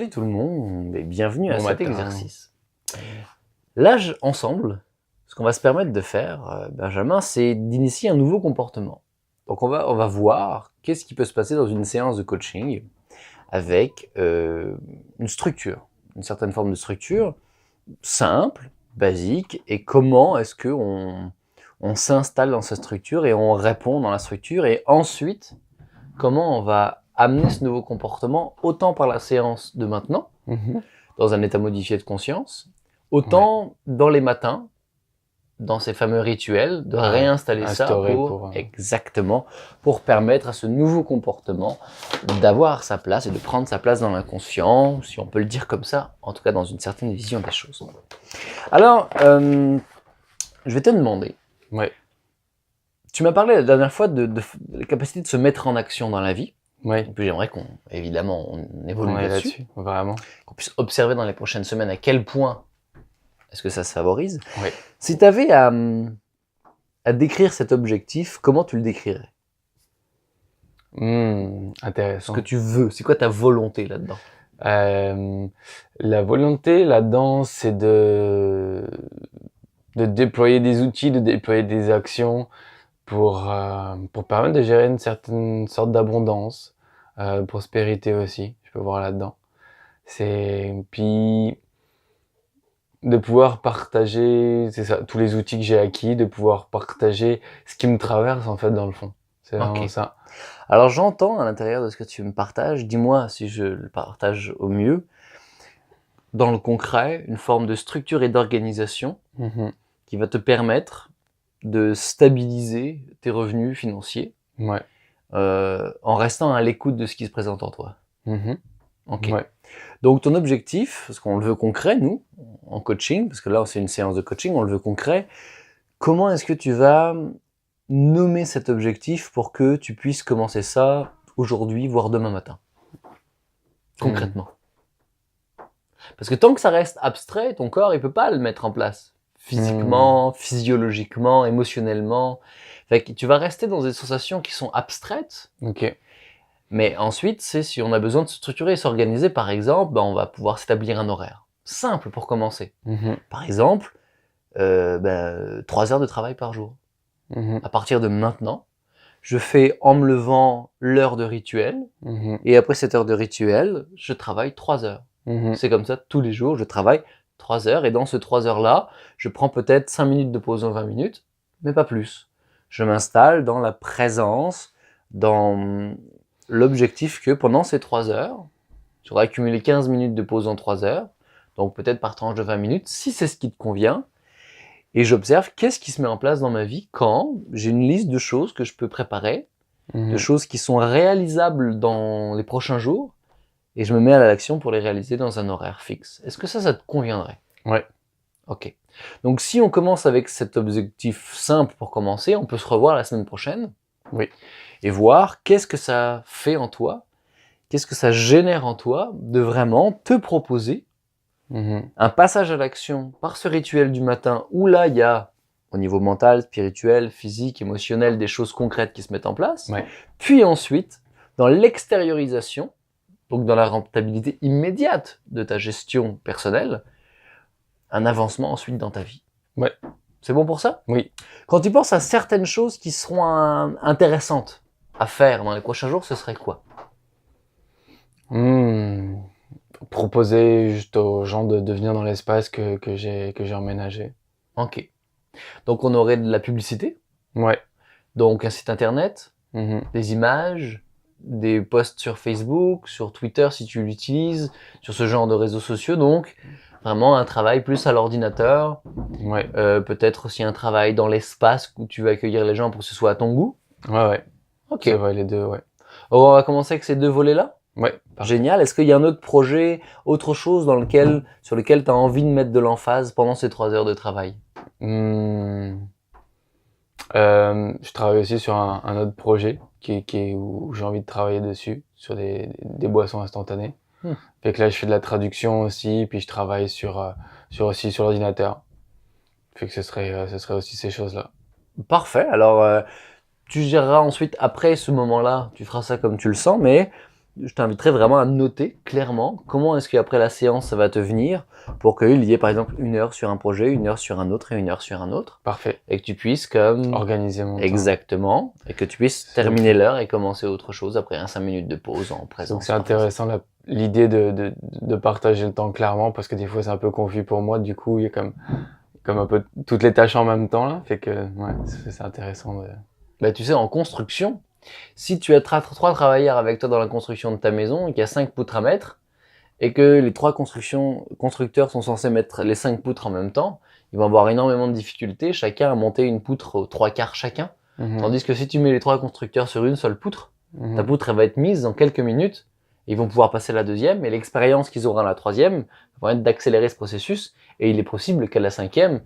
Salut tout le monde et bienvenue à Bon cet matin. exercice. Là, ensemble, ce qu'on va se permettre de faire, Benjamin, c'est d'initier un nouveau comportement. Donc on va voir qu'est-ce qui peut se passer dans une séance de coaching avec une structure, une certaine forme de structure simple, basique, et comment est-ce que on s'installe dans cette structure et on répond dans la structure, et ensuite comment on va amener ce nouveau comportement autant par la séance de maintenant, dans un état modifié de conscience, autant dans les matins, dans ces fameux rituels, de réinstaller ça pour, exactement, pour permettre à ce nouveau comportement d'avoir sa place et de prendre sa place dans l'inconscient, si on peut le dire comme ça, en tout cas dans une certaine vision des choses. Alors, je vais te demander, tu m'as parlé la dernière fois de la capacité de se mettre en action dans la vie. Et puis j'aimerais qu'on évolue là-dessus, vraiment. Qu'on puisse observer dans les prochaines semaines à quel point est-ce que ça se favorise. Si tu avais à décrire cet objectif, comment tu le décrirais? Intéressant. Ce que tu veux, c'est quoi ta volonté là-dedans? La volonté là-dedans, c'est de déployer des outils, de déployer des actions pour permettre de gérer une certaine sorte d'abondance, prospérité aussi, je peux voir là-dedans. Puis de pouvoir partager, c'est ça, tous les outils que j'ai acquis, de pouvoir partager ce qui me traverse en fait dans le fond. C'est vraiment ça. Alors j'entends à l'intérieur de ce que tu me partages, dis-moi si je le partage au mieux, dans le concret, une forme de structure et d'organisation qui va te permettre de stabiliser tes revenus financiers en restant à l'écoute de ce qui se présente en toi. Donc ton objectif, parce qu'on le veut concret, nous, en coaching, parce que là c'est une séance de coaching, on le veut concret, comment est-ce que tu vas nommer cet objectif pour que tu puisses commencer ça aujourd'hui, voire demain matin? Concrètement. Parce que tant que ça reste abstrait, ton corps il peut pas le mettre en place. Physiquement, physiologiquement, émotionnellement. Fait que tu vas rester dans des sensations qui sont abstraites. Mais ensuite, c'est si on a besoin de se structurer et s'organiser, par exemple, on va pouvoir s'établir un horaire. Simple pour commencer. Par exemple, 3 heures de travail par jour. À partir de maintenant, je fais en me levant l'heure de rituel, et après cette heure de rituel, je travaille 3 heures. C'est comme ça, tous les jours, je travaille 3 heures, et dans ces 3 heures-là, je prends peut-être 5 minutes de pause en 20 minutes, mais pas plus. Je m'installe dans la présence, dans l'objectif que pendant ces 3 heures, j'aurai accumulé 15 minutes de pause en 3 heures, donc peut-être par tranche de 20 minutes, si c'est ce qui te convient, et j'observe qu'est-ce qui se met en place dans ma vie quand j'ai une liste de choses que je peux préparer, de choses qui sont réalisables dans les prochains jours, et je me mets à l'action pour les réaliser dans un horaire fixe. Est-ce que ça te conviendrait? Ok. Donc si on commence avec cet objectif simple pour commencer, on peut se revoir la semaine prochaine. Et voir qu'est-ce que ça fait en toi, qu'est-ce que ça génère en toi de vraiment te proposer un passage à l'action par ce rituel du matin où là il y a au niveau mental, spirituel, physique, émotionnel, des choses concrètes qui se mettent en place. Puis ensuite, dans l'extériorisation, donc dans la rentabilité immédiate de ta gestion personnelle, un avancement ensuite dans ta vie. C'est bon pour ça? Quand tu penses à certaines choses qui seront intéressantes à faire dans les prochains jours, ce serait quoi? Proposer juste aux gens de venir dans l'espace que j'ai emménagé. Ok. Donc on aurait de la publicité. Donc un site internet, des images, des posts sur Facebook, sur Twitter si tu l'utilises, sur ce genre de réseaux sociaux. Donc vraiment un travail plus à l'ordinateur. Peut-être aussi un travail dans l'espace où tu vas accueillir les gens pour que ce soit à ton goût. Ok. C'est vrai, les deux, Alors, on va commencer avec ces deux volets-là. Génial. Est-ce qu'il y a un autre projet, autre chose sur lequel tu as envie de mettre de l'emphase pendant ces 3 heures de travail? Je travaille aussi sur un autre projet où j'ai envie de travailler dessus, sur des boissons instantanées. Fait que là, je fais de la traduction aussi, puis je travaille aussi sur l'ordinateur. Fait que ce serait aussi ces choses-là. Parfait. Alors, tu géreras ensuite, après ce moment-là, tu feras ça comme tu le sens, mais je t'inviterais vraiment à noter clairement comment est-ce qu'après la séance, ça va te venir pour qu'il y ait par exemple 1 heure sur un projet, 1 heure sur un autre et 1 heure sur un autre. Parfait. Et que tu puisses comme... Organiser mon temps. Exactement. Et que tu puisses terminer l'heure et commencer autre chose après 5 minutes de pause en présence. Donc c'est intéressant l'idée de partager le temps clairement parce que des fois c'est un peu confus pour moi. Du coup, il y a comme un peu toutes les tâches en même temps là. Fait que ouais, c'est intéressant de... Bah, tu sais, en construction, si tu as 3 travailleurs avec toi dans la construction de ta maison et qu'il y a 5 poutres à mettre, et que les 3 constructeurs sont censés mettre les 5 poutres en même temps, ils vont avoir énormément de difficultés, chacun à monter une poutre aux 3/4 chacun. Tandis que si tu mets les 3 constructeurs sur une seule poutre, ta poutre elle va être mise dans quelques minutes, ils vont pouvoir passer à la deuxième, et l'expérience qu'ils auront à la troisième va permettre d'accélérer ce processus, et il est possible qu'à la cinquième,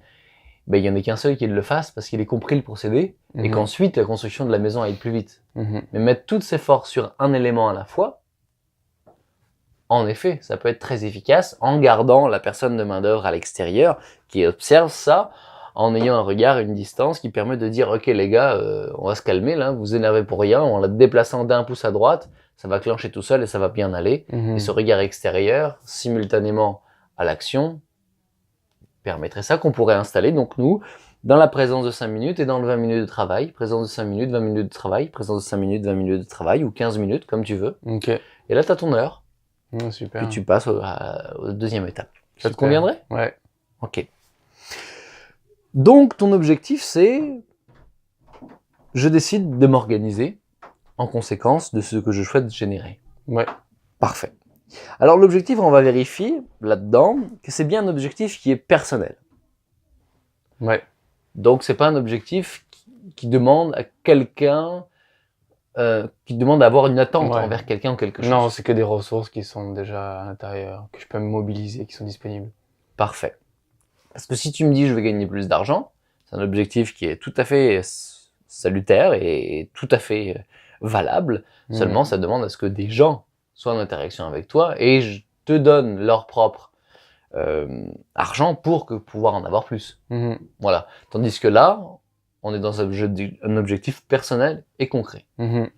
il n'y en ait qu'un seul qui le fasse parce qu'il ait compris le procédé, et qu'ensuite la construction de la maison aille plus vite. Mais mettre toutes ses forces sur un élément à la fois, en effet, ça peut être très efficace en gardant la personne de main-d'œuvre à l'extérieur qui observe ça, en ayant un regard, une distance qui permet de dire « Ok les gars, on va se calmer là, vous énervez pour rien, en la déplaçant d'1 pouce à droite, ça va clencher tout seul et ça va bien aller. » Et ce regard extérieur, simultanément à l'action, permettrait ça qu'on pourrait installer donc nous, dans la présence de 5 minutes et dans le 20 minutes de travail, présence de 5 minutes, 20 minutes de travail, présence de 5 minutes, 20 minutes de travail, ou 15 minutes, comme tu veux. Ok. Et là, tu as ton heure. Super. Et tu passes au deuxième étape. Ça te conviendrait? Ouais. Ok. Donc, ton objectif, c'est... Je décide de m'organiser en conséquence de ce que je souhaite générer. Ouais. Parfait. Alors, l'objectif, on va vérifier là-dedans que c'est bien un objectif qui est personnel. Ouais. Donc, c'est pas un objectif qui demande à quelqu'un... qui demande à avoir une attente envers quelqu'un ou quelque chose. Non, c'est que des ressources qui sont déjà à l'intérieur, que je peux me mobiliser, qui sont disponibles. Parfait. Parce que si tu me dis je veux gagner plus d'argent, c'est un objectif qui est tout à fait salutaire et tout à fait valable. Seulement, ça demande à ce que des gens soient en interaction avec toi et je te donne leur propre argent pour pouvoir en avoir plus. Voilà. Tandis que là, on est dans un objectif personnel et concret.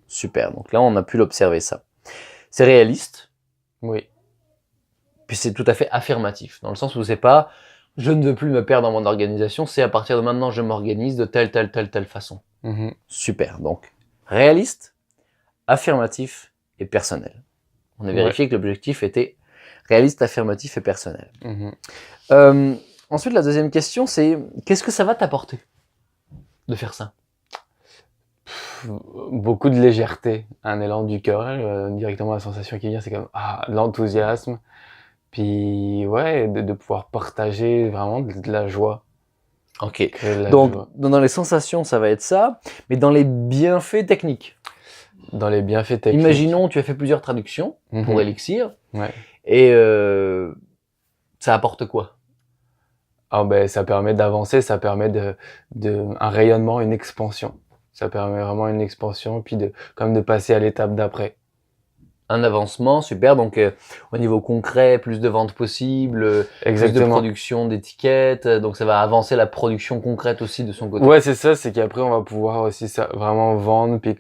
Super. Donc là, on a pu l'observer ça. C'est réaliste. Oui. Puis c'est tout à fait affirmatif. Dans le sens où c'est pas « je ne veux plus me perdre dans mon organisation », c'est à partir de maintenant, je m'organise de telle façon. Super. Donc, réaliste, affirmatif et personnel. On a vérifié que l'objectif était réaliste, affirmatif et personnel. Ensuite, la deuxième question, c'est qu'est-ce que ça va t'apporter de faire ça? Beaucoup de légèreté, un élan du cœur, directement la sensation qui vient, c'est comme l'enthousiasme, puis ouais, de pouvoir partager vraiment de la joie. Ok, donc dans les sensations ça va être ça, mais dans les bienfaits techniques. Dans les bienfaits techniques. Imaginons tu as fait plusieurs traductions pour Elixir, ouais. Et ça apporte quoi? Ah ben, ça permet d'avancer, ça permet un rayonnement, une expansion. Ça permet vraiment une expansion, puis de passer à l'étape d'après. Un avancement, super. Donc, au niveau concret, plus de ventes possibles, plus de production d'étiquettes. Donc, ça va avancer la production concrète aussi de son côté. Ouais, c'est ça. C'est qu'après, on va pouvoir aussi vraiment vendre, puis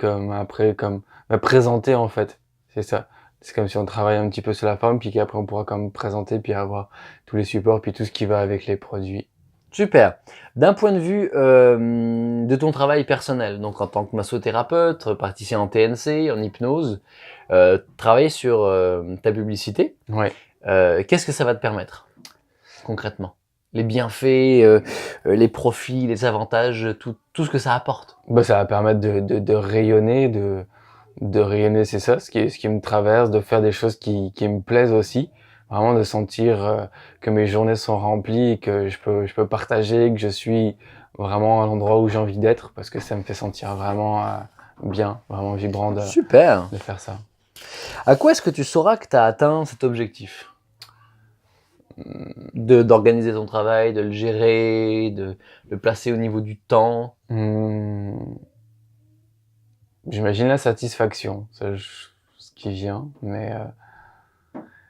présenter en fait. C'est ça. C'est comme si on travaille un petit peu sur la forme, puis qu'après on pourra présenter, puis avoir tous les supports, puis tout ce qui va avec les produits. Super. D'un point de vue de ton travail personnel, donc en tant que massothérapeute, praticien en TNC, en hypnose, travailler sur ta publicité, ouais. Qu'est-ce que ça va te permettre concrètement? Les bienfaits, les profits, les avantages, tout ce que ça apporte. Bah, ça va permettre de rayonner, de rayonner, c'est ça, ce qui me traverse, de faire des choses qui me plaisent aussi. Vraiment de sentir que mes journées sont remplies, que je peux partager, que je suis vraiment à l'endroit où j'ai envie d'être, parce que ça me fait sentir vraiment bien, vraiment vibrant de faire ça. À quoi est-ce que tu sauras que tu as atteint cet objectif? D'organiser ton travail, de le gérer, de le placer au niveau du temps? J'imagine la satisfaction, c'est ce qui vient, mais...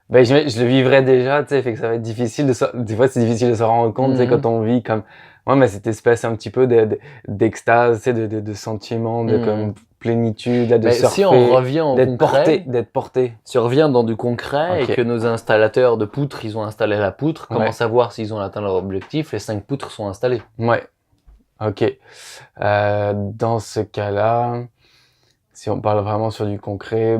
Ben, je le vivrai déjà, tu sais, fait que ça va être difficile des fois c'est difficile de se rendre compte, tu sais, quand on vit comme, mais cette espèce un petit peu d'extase, tu sais, de sentiment, de comme plénitude, là, de Mais surfer, si on revient au concret, d'être porté. si on revient dans du concret Ok. et que nos installateurs de poutres, ils ont installé la poutre, comment Ouais. savoir s'ils ont atteint leur objectif? Les 5 poutres sont installées. Ouais. Ok. Dans ce cas-là, si on parle vraiment sur du concret,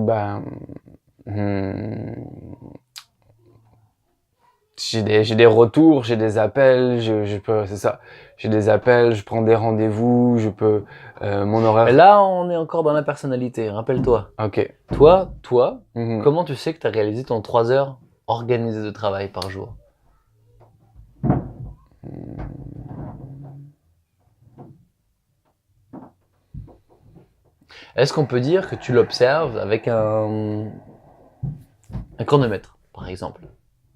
j'ai des retours, j'ai des appels, je peux, c'est ça. J'ai des appels, je prends des rendez-vous, je peux, mon horaire. Mais là, on est encore dans la personnalité, rappelle-toi. Ok. Toi, Mhm. comment tu sais que tu as réalisé ton 3 heures organisées de travail par jour? Est-ce qu'on peut dire que tu l'observes avec un chronomètre, par exemple?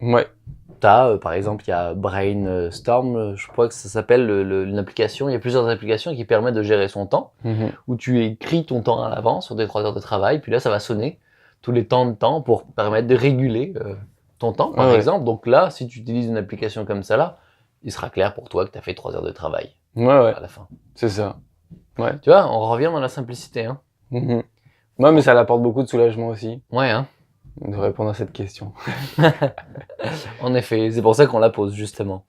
Ouais. Par exemple, il y a Brainstorm, je crois que ça s'appelle une application. Il y a plusieurs applications qui permettent de gérer son temps, Mhm. où tu écris ton temps à l'avance sur des 3 heures de travail, puis là, ça va sonner tous les temps de temps pour permettre de réguler ton temps, par Ouais. exemple. Donc là, si tu utilises une application comme ça, là, il sera clair pour toi que tu as fait 3 heures de travail Ouais, à la fin. c'est ça. Ouais. Tu vois, on revient dans la simplicité. Hein. Mhm. Ouais, mais ça apporte beaucoup de soulagement aussi, Ouais, hein. de répondre à cette question. En effet, c'est pour ça qu'on la pose, justement.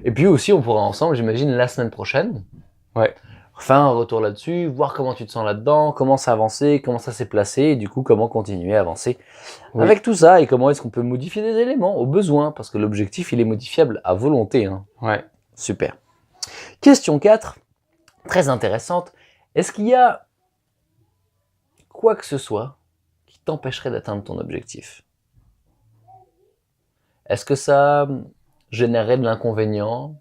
Et puis aussi, on pourra ensemble, j'imagine, la semaine prochaine, Ouais. faire un retour là-dessus, voir comment tu te sens là-dedans, comment ça a avancé, comment ça s'est placé, et du coup, comment continuer à avancer Oui. avec tout ça, et comment est-ce qu'on peut modifier des éléments au besoin, parce que l'objectif, il est modifiable à volonté. Hein. Ouais. Super. Question 4, très intéressante. Est-ce qu'il y a quoi que ce soit qui t'empêcherait d'atteindre ton objectif? Est-ce que ça générerait de l'inconvénient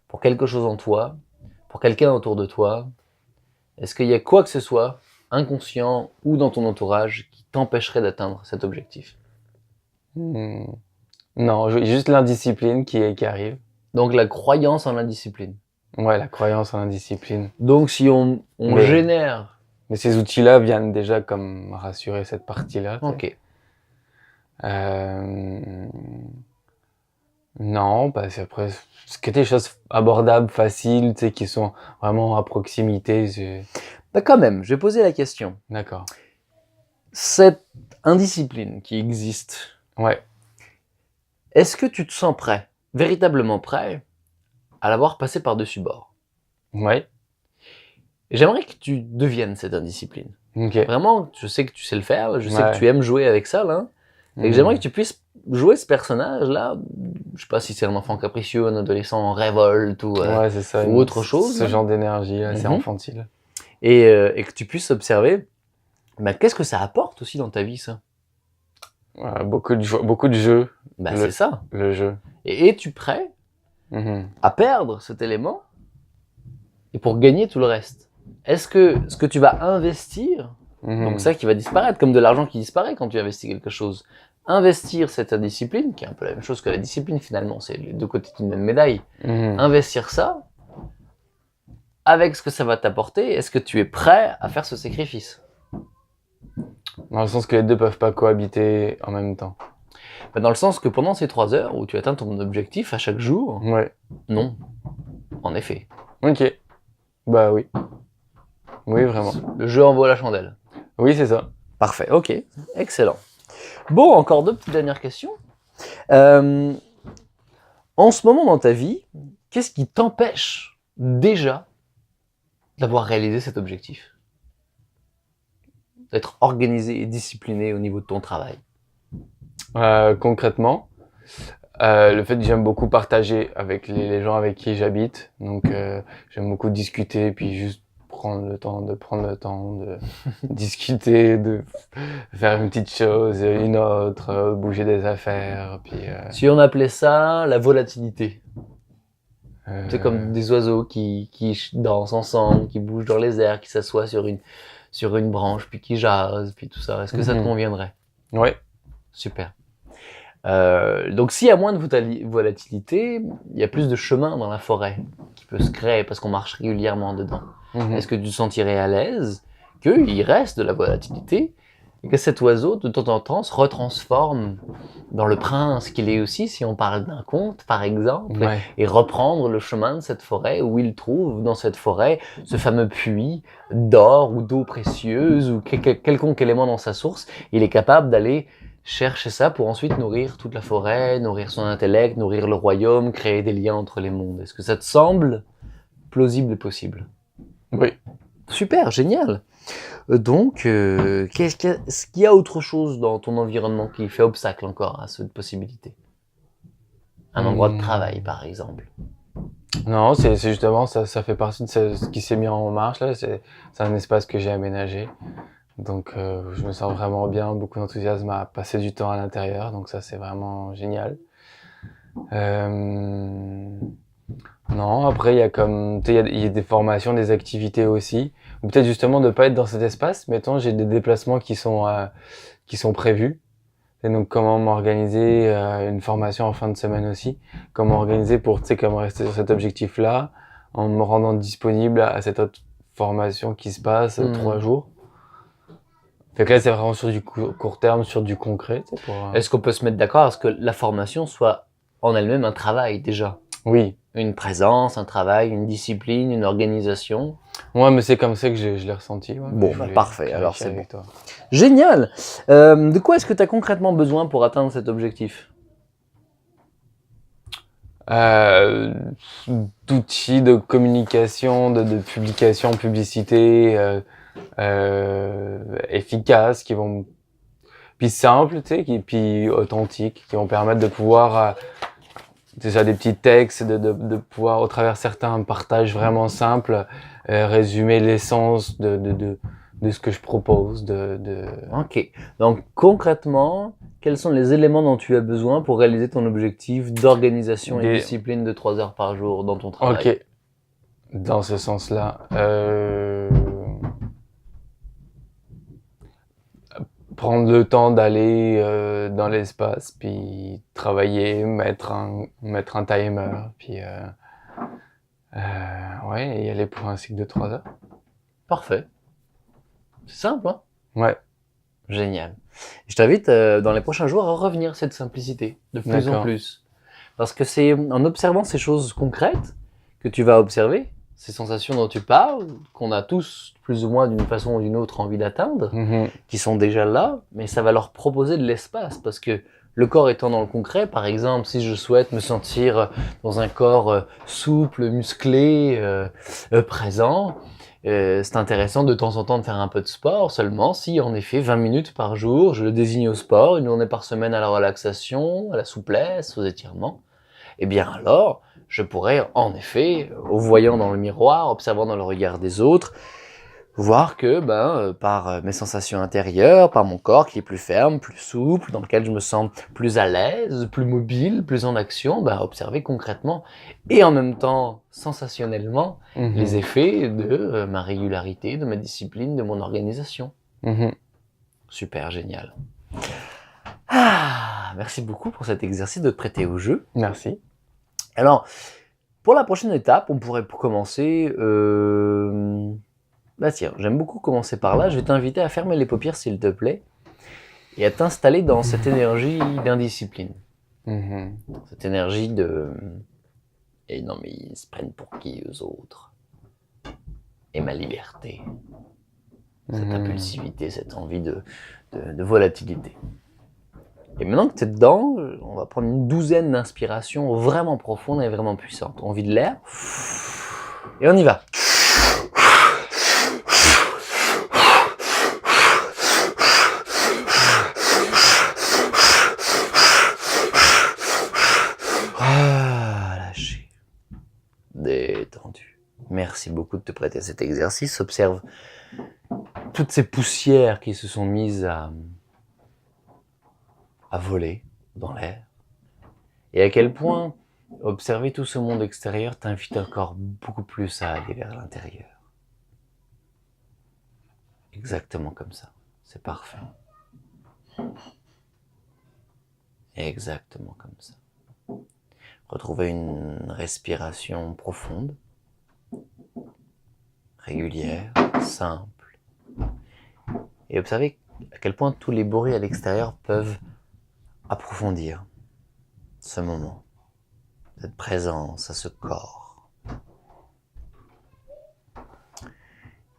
pour quelque chose en toi, pour quelqu'un autour de toi? Est-ce qu'il y a quoi que ce soit, inconscient ou dans ton entourage, qui t'empêcherait d'atteindre cet objectif? Hmm. Non, juste l'indiscipline qui arrive. Donc la croyance en l'indiscipline. Ouais, la croyance en l'indiscipline. Donc si on Mais- génère... Mais ces outils-là viennent déjà comme rassurer cette partie-là. tu sais. Ok. Non, c'est après, c'est que des choses abordables, faciles, tu sais, qui sont vraiment à proximité. Bah quand même, je vais poser la question. D'accord. Cette indiscipline qui existe, Ouais. est-ce que tu te sens prêt, véritablement prêt, à l'avoir passé par-dessus bord? Ouais. Et j'aimerais que tu deviennes cette indiscipline. Ok. Vraiment, je sais que tu sais le faire, je sais Ouais. que tu aimes jouer avec ça, là. Et que j'aimerais que tu puisses jouer ce personnage-là. Je sais pas si c'est un enfant capricieux, un adolescent en révolte ou, Ouais, c'est ça. ou autre chose. Ce là. genre d'énergie, c'est Mhm. infantile. Et que tu puisses observer, bah, qu'est-ce que ça apporte aussi dans ta vie, ça? Ouais, beaucoup de jeux, Bah, Le- c'est ça. le jeu. Et es-tu prêt Mhm. à perdre cet élément et pour gagner tout le reste? Est-ce que ce que tu vas investir, Mhm. donc ça qui va disparaître, comme de l'argent qui disparaît quand tu investis quelque chose, investir cette indiscipline, qui est un peu la même chose que la discipline finalement, c'est les deux côtés d'une même médaille, Mhm. investir ça, avec ce que ça va t'apporter, est-ce que tu es prêt à faire ce sacrifice? Dans le sens que les deux peuvent pas cohabiter en même temps. Bah, dans le sens que pendant ces 3 heures où tu atteins ton objectif à chaque jour, Ouais. non, en effet. Ok. Bah oui. Oui, vraiment. Le jeu envoie la chandelle. Oui, c'est ça. Parfait, ok, excellent. Bon, encore deux petites dernières questions. En ce moment dans ta vie, qu'est-ce qui t'empêche déjà d'avoir réalisé cet objectif? D'être organisé et discipliné au niveau de ton travail. Concrètement, le fait que j'aime beaucoup partager avec les gens avec qui j'habite. Donc, j'aime beaucoup discuter, puis juste prendre le temps de discuter, de faire une petite chose, une autre, bouger des affaires, puis... Si on appelait ça la volatilité, euh, c'est comme des oiseaux qui dansent ensemble, qui bougent dans les airs, qui s'assoient sur une branche, puis qui jasent, puis tout ça. Est-ce que ça te Mhm. conviendrait? Ouais. Super. Donc s'il y a moins de volatilité, il y a plus de chemin dans la forêt qui peut se créer parce qu'on marche régulièrement dedans. Mhm. Est-ce que tu te sentirais à l'aise qu'il reste de la volatilité, et que cet oiseau, de temps en temps, se retransforme dans le prince qu'il est aussi, si on parle d'un conte, par exemple, Ouais. et reprendre le chemin de cette forêt où il trouve dans cette forêt ce fameux puits d'or ou d'eau précieuse ou quelconque élément dans sa source. Il est capable d'aller chercher ça pour ensuite nourrir toute la forêt, nourrir son intellect, nourrir le royaume, créer des liens entre les mondes. Est-ce que ça te semble plausible et possible? Oui. Super, génial. Donc, est-ce qu'il y a autre chose dans ton environnement qui fait obstacle encore à cette possibilité? Un endroit de travail, par exemple. Non, c'est justement, ça fait partie de ce qui s'est mis en marche là. C'est un espace que j'ai aménagé. Donc, je me sens vraiment bien, beaucoup d'enthousiasme à passer du temps à l'intérieur. Donc ça, c'est vraiment génial. Non, après, il y a comme, tu sais, il y a des formations, des activités aussi. Ou peut-être justement de pas être dans cet espace. Mettons, j'ai des déplacements qui sont prévus. Et donc, comment m'organiser une formation en fin de semaine aussi. Comment organiser pour, tu sais, comment rester sur cet objectif-là en me rendant disponible à cette autre formation qui se passe 3 jours. Fait que là, c'est vraiment sur du court terme, sur du concret. Tu sais, Est-ce qu'on peut se mettre d'accord à ce que la formation soit en elle-même un travail déjà? Oui. Une présence, un travail, une discipline, une organisation. Ouais, mais c'est comme ça que je l'ai ressenti. Ouais, bon, bah, parfait, alors c'est bon. Toi. Génial. De quoi est-ce que tu as concrètement besoin pour atteindre cet objectif? D'outils de communication, de publication, publicité efficaces qui vont, puis simples, tu sais, puis authentiques, qui vont permettre de pouvoir déjà des petits textes, de pouvoir au travers certains partages vraiment simples résumer l'essence de ce que je propose. Ok. Donc concrètement, quels sont les éléments dont tu as besoin pour réaliser ton objectif d'organisation et discipline de 3 heures par jour dans ton travail? Ok. Dans ce sens-là, prendre le temps d'aller dans l'espace, puis travailler, mettre un timer, puis ouais, y aller pour un cycle de 3 heures. Parfait. C'est simple, hein? Ouais. Génial. Je t'invite dans les prochains jours à revenir à cette simplicité, de plus en plus. Parce que c'est en observant ces choses concrètes que tu vas observer, ces sensations dont tu parles, qu'on a tous plus ou moins d'une façon ou d'une autre envie d'atteindre, qui sont déjà là, mais ça va leur proposer de l'espace, parce que le corps étant dans le concret, par exemple, si je souhaite me sentir dans un corps souple, musclé, présent, c'est intéressant de temps en temps de faire un peu de sport, seulement si en effet 20 minutes par jour, je le désigne au sport, une journée par semaine à la relaxation, à la souplesse, aux étirements, eh bien alors, je pourrais en effet, au voyant dans le miroir, observant dans le regard des autres, voir que par mes sensations intérieures, par mon corps qui est plus ferme, plus souple, dans lequel je me sens plus à l'aise, plus mobile, plus en action, observer concrètement et en même temps sensationnellement les effets de ma régularité, de ma discipline, de mon organisation. Super, génial. Merci beaucoup pour cet exercice de te prêter au jeu. Merci. Alors, pour la prochaine étape, on pourrait commencer... tiens, j'aime beaucoup commencer par là. Je vais t'inviter à fermer les paupières, s'il te plaît, et à t'installer dans cette énergie d'indiscipline. Cette énergie de... Et non, mais ils se prennent pour qui, eux autres? Et ma liberté. Cette impulsivité, cette envie de volatilité. Et maintenant que tu es dedans, on va prendre une douzaine d'inspirations vraiment profondes et vraiment puissantes. On vide l'air. Et on y va. Relâché. Détendu. Merci beaucoup de te prêter à cet exercice. Observe toutes ces poussières qui se sont mises à voler dans l'air. Et à quel point observer tout ce monde extérieur t'invite encore beaucoup plus à aller vers l'intérieur. Exactement comme ça. C'est parfait. Exactement comme ça. Retrouvez une respiration profonde, régulière, simple. Et observez à quel point tous les bruits à l'extérieur peuvent approfondir ce moment, cette présence à ce corps.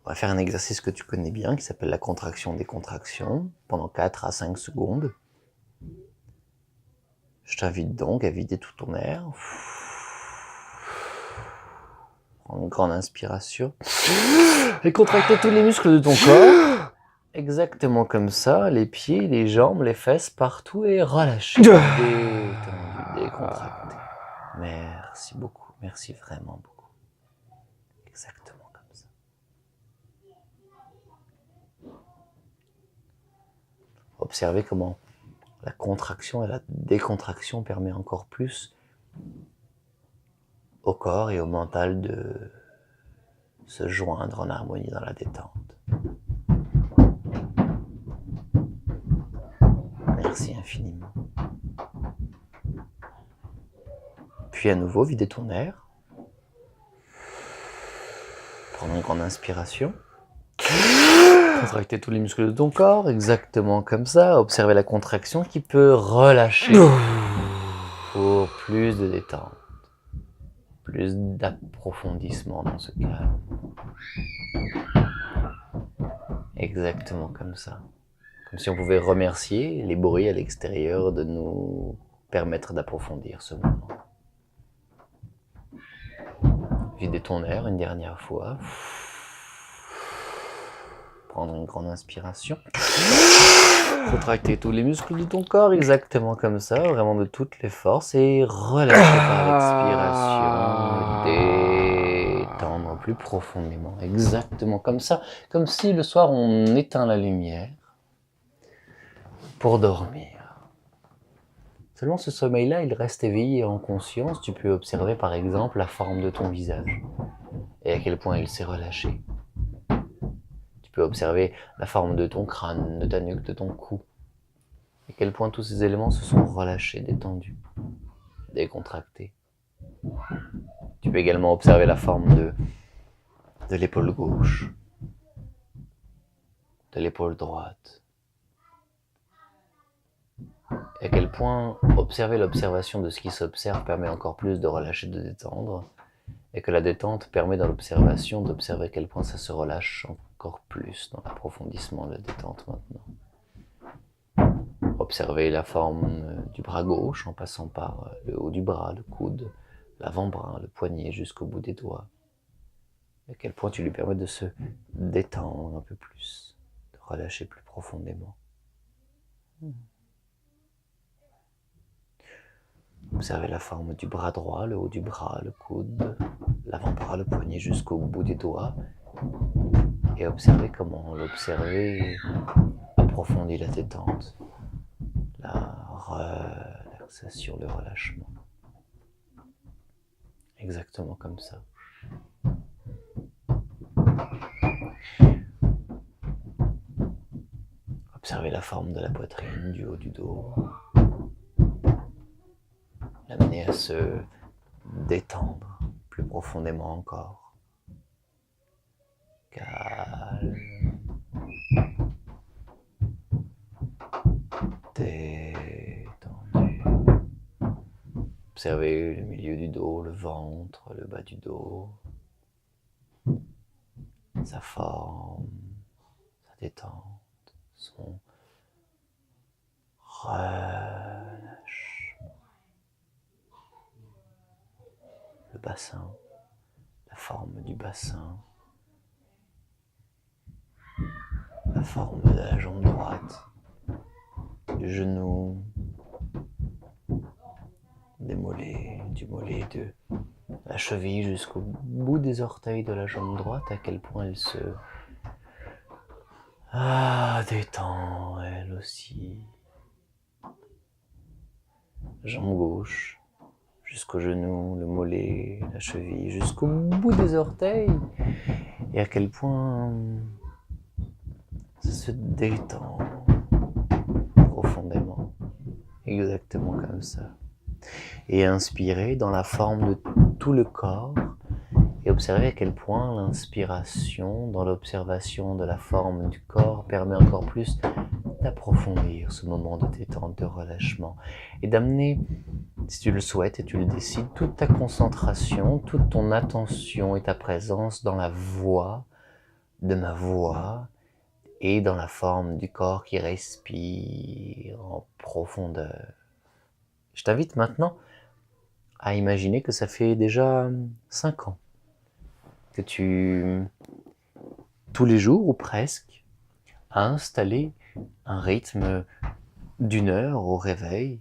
On va faire un exercice que tu connais bien qui s'appelle la contraction-décontraction pendant 4 à 5 secondes. Je t'invite donc à vider tout ton air. Prends une grande inspiration et contracter tous les muscles de ton corps. Exactement comme ça, les pieds, les jambes, les fesses, partout et relâcher. Détendu, décontracté. Merci beaucoup, merci vraiment beaucoup. Exactement comme ça. Observez comment la contraction et la décontraction permettent encore plus au corps et au mental de se joindre en harmonie dans la détente. Merci infiniment. Puis à nouveau, videz ton air. Prendre une grande inspiration. Contracter tous les muscles de ton corps, exactement comme ça. Observez la contraction qui peut relâcher pour plus de détente, plus d'approfondissement dans ce calme. Exactement comme ça. Comme si on pouvait remercier les bruits à l'extérieur de nous permettre d'approfondir ce moment. Videz ton air une dernière fois. Prendre une grande inspiration. Contracter tous les muscles de ton corps, exactement comme ça, vraiment de toutes les forces. Et relâcher par l'expiration. Détendre plus profondément, exactement comme ça. Comme si le soir on éteint la lumière pour dormir. Seulement ce sommeil-là, il reste éveillé en conscience. Tu peux observer par exemple la forme de ton visage et à quel point il s'est relâché. Tu peux observer la forme de ton crâne, de ta nuque, de ton cou. À quel point tous ces éléments se sont relâchés, détendus, décontractés. Tu peux également observer la forme de l'épaule gauche, de l'épaule droite. Et à quel point observer l'observation de ce qui s'observe permet encore plus de relâcher, de détendre. Et que la détente permet dans l'observation d'observer à quel point ça se relâche encore plus dans l'approfondissement de la détente maintenant. Observez la forme du bras gauche en passant par le haut du bras, le coude, l'avant-bras, le poignet jusqu'au bout des doigts. Et à quel point tu lui permets de se détendre un peu plus, de relâcher plus profondément. Observez la forme du bras droit, le haut du bras, le coude, l'avant-bras, le poignet jusqu'au bout des doigts. Et observez comment l'observer approfondit la détente, la relaxation, le relâchement. Exactement comme ça. Observez la forme de la poitrine, du haut du dos. L'amener à se détendre plus profondément encore. Calme. Détendu. Observez le milieu du dos, le ventre, le bas du dos. Sa forme, sa détente, son relâchement. Le bassin, la forme du bassin, la forme de la jambe droite, du genou, des mollets, du mollet, de la cheville jusqu'au bout des orteils de la jambe droite, à quel point elle se détend elle aussi. Jambe gauche, jusqu'au genou, le mollet, la cheville, jusqu'au bout des orteils. Et à quel point ça se détend profondément. Exactement comme ça. Et inspirez dans la forme de tout le corps. Et observez à quel point l'inspiration, dans l'observation de la forme du corps, permet encore plus d'approfondir ce moment de détente, de relâchement, et d'amener, si tu le souhaites et tu le décides, toute ta concentration, toute ton attention et ta présence dans la voix de ma voix et dans la forme du corps qui respire en profondeur. Je t'invite maintenant à imaginer que ça fait déjà 5 ans que tu, tous les jours ou presque, as installé un rythme d'1 heure au réveil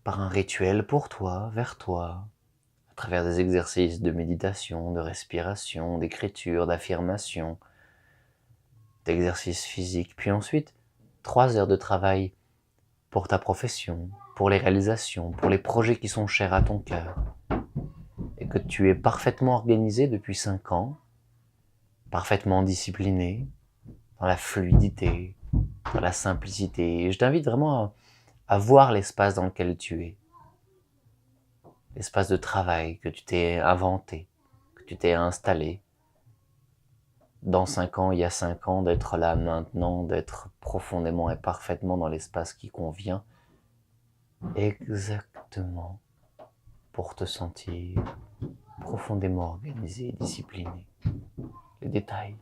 par un rituel pour toi, vers toi, à travers des exercices de méditation, de respiration, d'écriture, d'affirmation, d'exercices physiques, puis ensuite 3 heures de travail pour ta profession, pour les réalisations, pour les projets qui sont chers à ton cœur, et que tu es parfaitement organisé depuis 5 ans, parfaitement discipliné, dans la fluidité, dans la simplicité. Et je t'invite vraiment à voir l'espace dans lequel tu es, l'espace de travail que tu t'es inventé, que tu t'es installé, dans 5 ans, il y a 5 ans, d'être là maintenant, d'être profondément et parfaitement dans l'espace qui convient, exactement pour te sentir profondément organisé, discipliné. Les détails,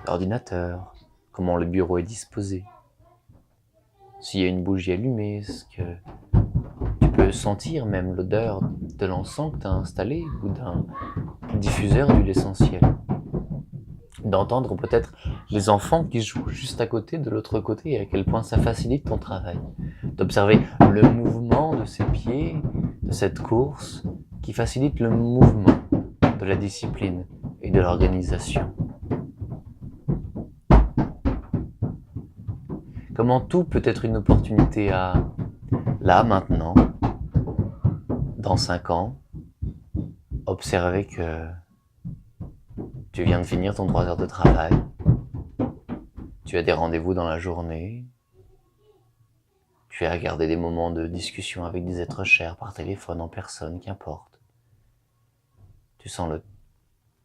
l'ordinateur, comment le bureau est disposé, s'il y a une bougie allumée, est-ce que tu peux sentir même l'odeur de l'encens que tu as installé ou d'un diffuseur d'huile essentielle. D'entendre peut-être les enfants qui jouent juste à côté, de l'autre côté, et à quel point ça facilite ton travail. D'observer le mouvement de ses pieds, de cette course, qui facilite le mouvement de la discipline et de l'organisation. Comment tout peut être une opportunité à, là, maintenant, dans 5 ans, observer que tu viens de finir ton 3 heures de travail, tu as des rendez-vous dans la journée, tu as gardé des moments de discussion avec des êtres chers par téléphone, en personne, qu'importe. Tu sens le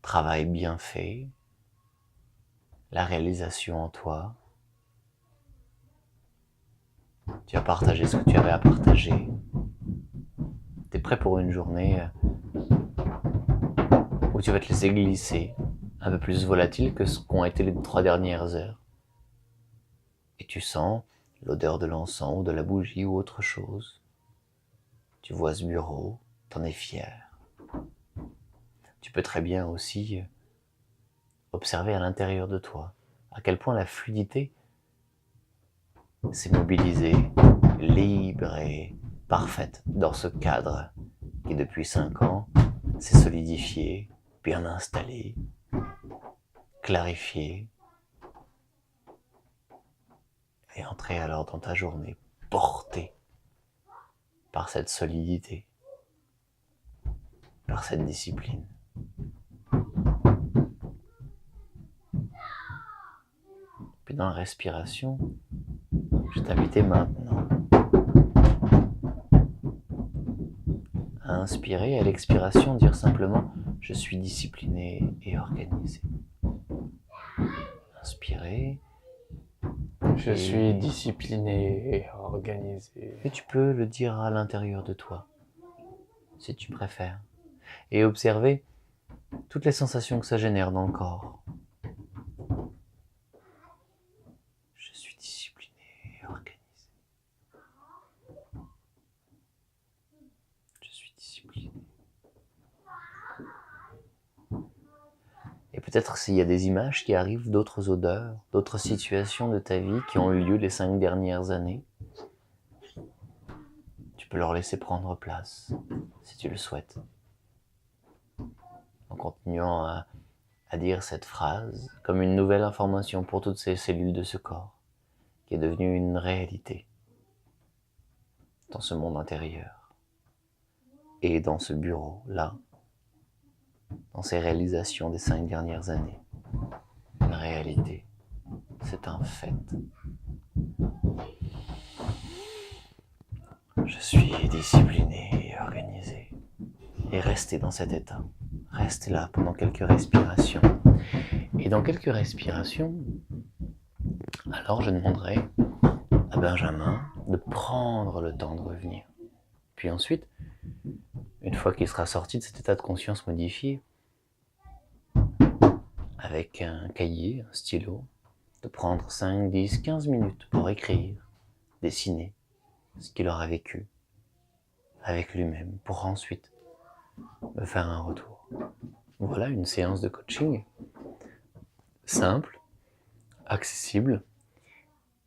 travail bien fait, la réalisation en toi. Tu as partagé ce que tu avais à partager. Tu es prêt pour une journée où tu vas te laisser glisser, un peu plus volatile que ce qu'ont été les 3 dernières heures. Et tu sens l'odeur de l'encens ou de la bougie ou autre chose. Tu vois ce bureau, t'en es fier. Tu peux très bien aussi observer à l'intérieur de toi à quel point la fluidité s'est mobilisée, libre et parfaite dans ce cadre qui depuis 5 ans s'est solidifié, bien installé, clarifié, et entrer alors dans ta journée portée par cette solidité, par cette discipline. Puis dans la respiration, je t'invite maintenant à inspirer et à l'expiration dire simplement « Je suis discipliné et organisé ». Inspirer. Je suis discipliné et organisé. Et tu peux le dire à l'intérieur de toi, si tu préfères. Et observer toutes les sensations que ça génère dans le corps. Je suis discipliné et organisé. Je suis discipliné. Et peut-être s'il y a des images qui arrivent, d'autres odeurs, d'autres situations de ta vie qui ont eu lieu les 5 dernières années, tu peux leur laisser prendre place, si tu le souhaites. En continuant à dire cette phrase comme une nouvelle information pour toutes ces cellules de ce corps, qui est devenue une réalité dans ce monde intérieur. Et dans ce bureau-là, dans ces réalisations des 5 dernières années. Une réalité, c'est un fait. Je suis discipliné et organisé. Et restez dans cet état. Restez là pendant quelques respirations. Et dans quelques respirations, alors je demanderai à Benjamin de prendre le temps de revenir. Puis ensuite, une fois qu'il sera sorti de cet état de conscience modifié, avec un cahier, un stylo, de prendre 5, 10, 15 minutes pour écrire, dessiner ce qu'il aura vécu avec lui-même, pour ensuite me faire un retour. Voilà une séance de coaching simple, accessible.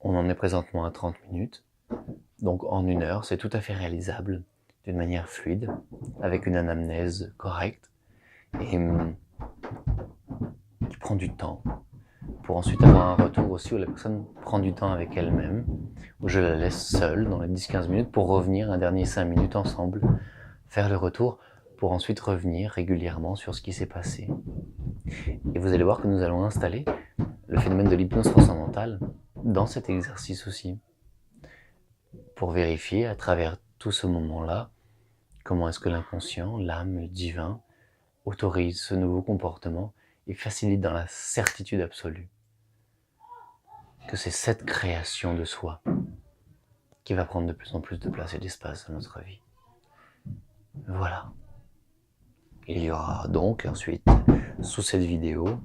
On en est présentement à 30 minutes. Donc en 1 heure, c'est tout à fait réalisable d'une manière fluide, avec une anamnèse correcte et qui prend du temps pour ensuite avoir un retour aussi où la personne prend du temps avec elle-même, où je la laisse seule dans les 10-15 minutes pour revenir un dernier 5 minutes ensemble, faire le retour pour ensuite revenir régulièrement sur ce qui s'est passé. Et vous allez voir que nous allons installer le phénomène de l'hypnose transcendantale dans cet exercice aussi, pour vérifier à travers tout ce moment-là comment est-ce que l'inconscient, l'âme, le divin autorise ce nouveau comportement et facilite dans la certitude absolue que c'est cette création de soi qui va prendre de plus en plus de place et d'espace dans notre vie. Voilà. Il y aura donc ensuite, sous cette vidéo,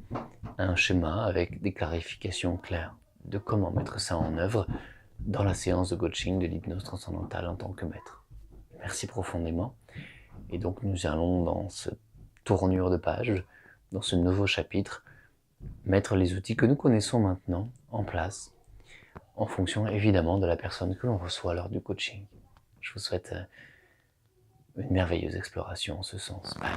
un schéma avec des clarifications claires de comment mettre ça en œuvre dans la séance de coaching de l'hypnose transcendantale en tant que maître. Merci profondément. Et donc nous allons dans cette tournure de page, dans ce nouveau chapitre, mettre les outils que nous connaissons maintenant en place, en fonction évidemment de la personne que l'on reçoit lors du coaching. Je vous souhaite une merveilleuse exploration en ce sens. Bye.